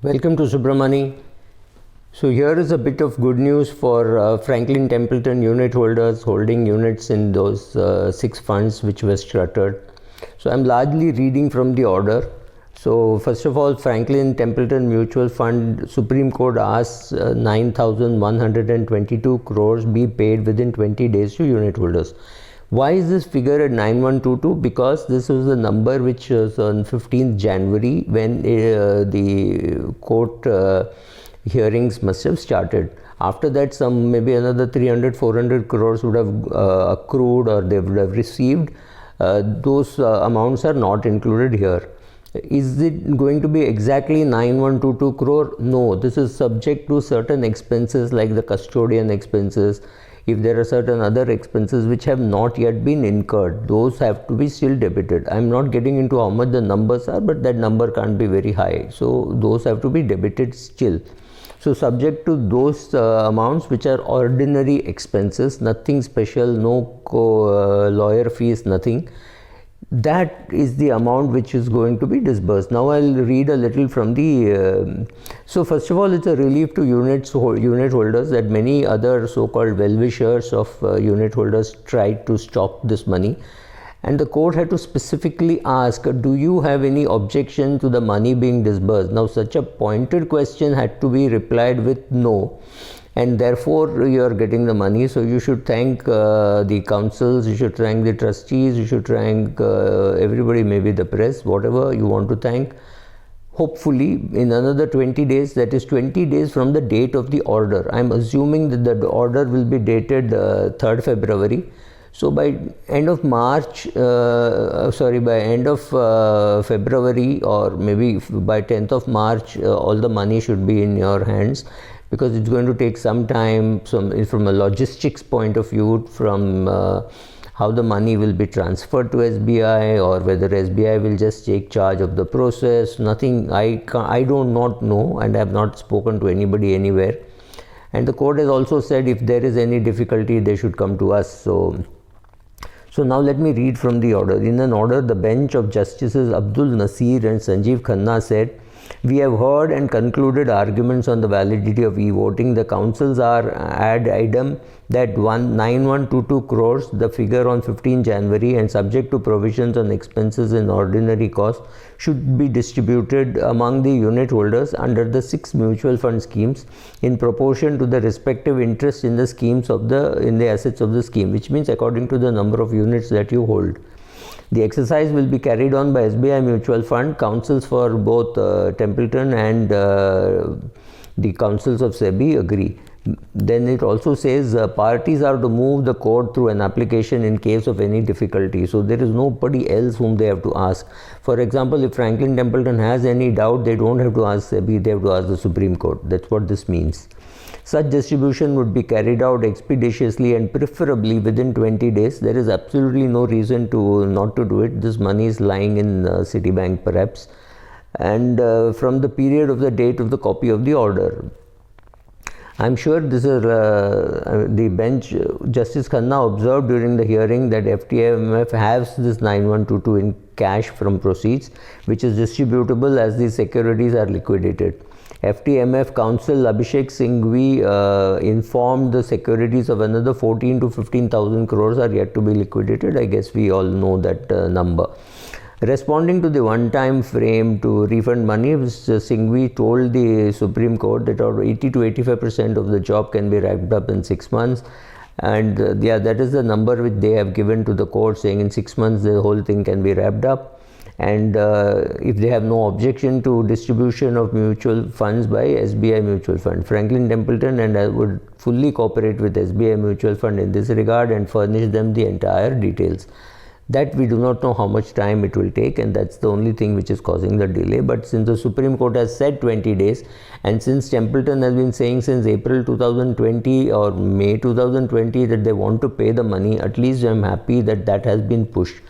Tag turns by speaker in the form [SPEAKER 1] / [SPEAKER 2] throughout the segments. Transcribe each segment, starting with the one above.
[SPEAKER 1] Welcome to Subramani. So here is a bit of good news for Franklin Templeton unit holders holding units in those 6 funds which were shuttered. So I'm largely reading from the order. So first of all, Franklin Templeton Mutual Fund, Supreme Court asks 9,122 crores be paid within 20 days to unit holders. Why is this figure at 9122? Because this was the number which was on 15th January when the court hearings must have started. After that, some maybe another 300-400 crores would have accrued or they would have received. Those amounts are not included here. Is it going to be exactly 9122 crore? No, this is subject to certain expenses like the custodian expenses. If there are certain other expenses which have not yet been incurred, those have to be still debited. I'm not getting into how much the numbers are, but that number can't be very high. So those have to be debited still. So subject to those amounts which are ordinary expenses, nothing special, no lawyer fees, nothing. That is the amount which is going to be disbursed. Now I'll read a little from the so first of all, it's a relief to unit holders that many other so-called well-wishers of unit holders tried to stop this money, and the court had to specifically ask, do you have any objection to the money being disbursed? Now such a pointed question had to be replied with no, and therefore you are getting the money. So you should thank the councils, you should thank the trustees, you should thank everybody, maybe the press, whatever you want to thank. Hopefully in another 20 days, that is 20 days from the date of the order. I am assuming that the order will be dated 3rd February. So by end of March, by end of February, or maybe by 10th of March, all the money should be in your hands, because it's going to take some time from a logistics point of view, from how the money will be transferred to SBI, or whether SBI will just take charge of the process. Nothing, I do not know, and I have not spoken to anybody anywhere. And the court has also said if there is any difficulty, they should come to us. So now let me read from the order. In an order, the bench of Justices Abdul Nasir and Sanjeev Khanna said, we have heard and concluded arguments on the validity of e-voting. The councils are ad idem that 9122 crores, the figure on 15 January, and subject to provisions on expenses and ordinary costs, should be distributed among the unit holders under the 6 mutual fund schemes in proportion to the respective interest in the schemes in the assets of the scheme, which means according to the number of units that you hold. The exercise will be carried on by SBI Mutual Fund, councils for both Templeton and the councils of SEBI agree. Then it also says parties are to move the court through an application in case of any difficulty. So there is nobody else whom they have to ask. For example, if Franklin Templeton has any doubt, they don't have to ask SEBI, they have to ask the Supreme Court. That's what this means. Such distribution would be carried out expeditiously and preferably within 20 days. There is absolutely no reason to not to do it. This money is lying in Citibank perhaps, and from the period of the date of the copy of the order. I'm sure this is the bench. Justice Khanna observed during the hearing that FTMF has this 9122 in cash from proceeds, which is distributable as the securities are liquidated. FTMF counsel Abhishek Singhvi informed the securities of another 14 to 15,000 crores are yet to be liquidated. I guess we all know that number. Responding to the one-time frame to refund money, Mr. Singhvi told the Supreme Court that 80 to 85% of the job can be wrapped up in 6 months. And that is the number which they have given to the court, saying in 6 months the whole thing can be wrapped up. And if they have no objection to distribution of mutual funds by SBI Mutual Fund, Franklin Templeton and I would fully cooperate with SBI Mutual Fund in this regard and furnish them the entire details. That we do not know how much time it will take, and that's the only thing which is causing the delay. But since the Supreme Court has said 20 days, and since Templeton has been saying since April 2020 or May 2020 that they want to pay the money, at least I'm happy that that has been pushed.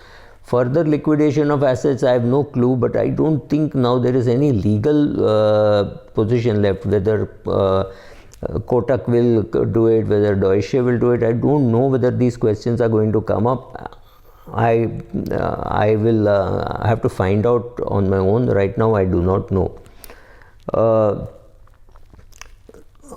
[SPEAKER 1] Further liquidation of assets, I have no clue, but I don't think now there is any legal position left, whether Kotak will do it, whether Deutsche will do it. I don't know whether these questions are going to come up. I will have to find out on my own. Right now I do not know.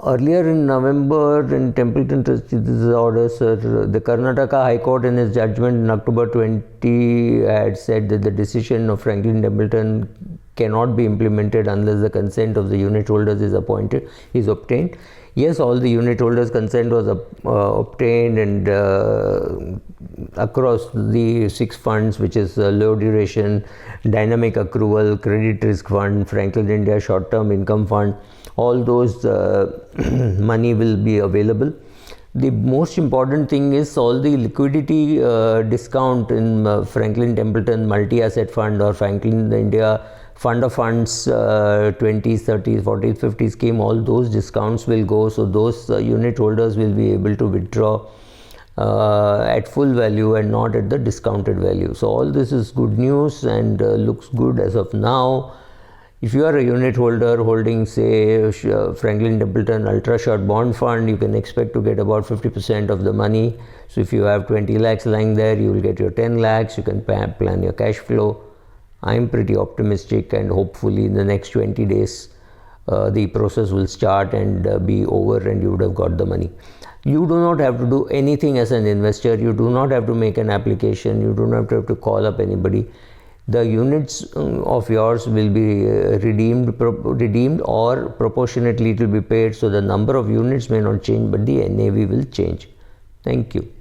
[SPEAKER 1] Earlier in November, in Templeton Trustees' order, sir, the Karnataka High Court in its judgment in October 20 had said that the decision of Franklin Templeton cannot be implemented unless the consent of the unit holders is obtained. Yes, all the unit holders' consent was obtained, and across the 6 funds, which is low duration, dynamic accrual, credit risk fund, Franklin India short term income fund, all those money will be available. The most important thing is all the liquidity discount in Franklin Templeton multi-asset fund or Franklin India fund of funds 20s, 30s, 40s, 50s scheme, all those discounts will go. So those unit holders will be able to withdraw at full value and not at the discounted value. So all this is good news and looks good as of now. If you are a unit holder holding, say, Franklin Templeton Ultra Short Bond Fund, you can expect to get about 50% of the money. So if you have 20 lakhs lying there, you will get your 10 lakhs. You can plan your cash flow. I'm pretty optimistic, and hopefully in the next 20 days, the process will start and be over, and you would have got the money. You do not have to do anything as an investor. You do not have to make an application. You do not have to call up anybody. The units of yours will be redeemed or proportionately it will be paid. So the number of units may not change, but the NAV will change. Thank you.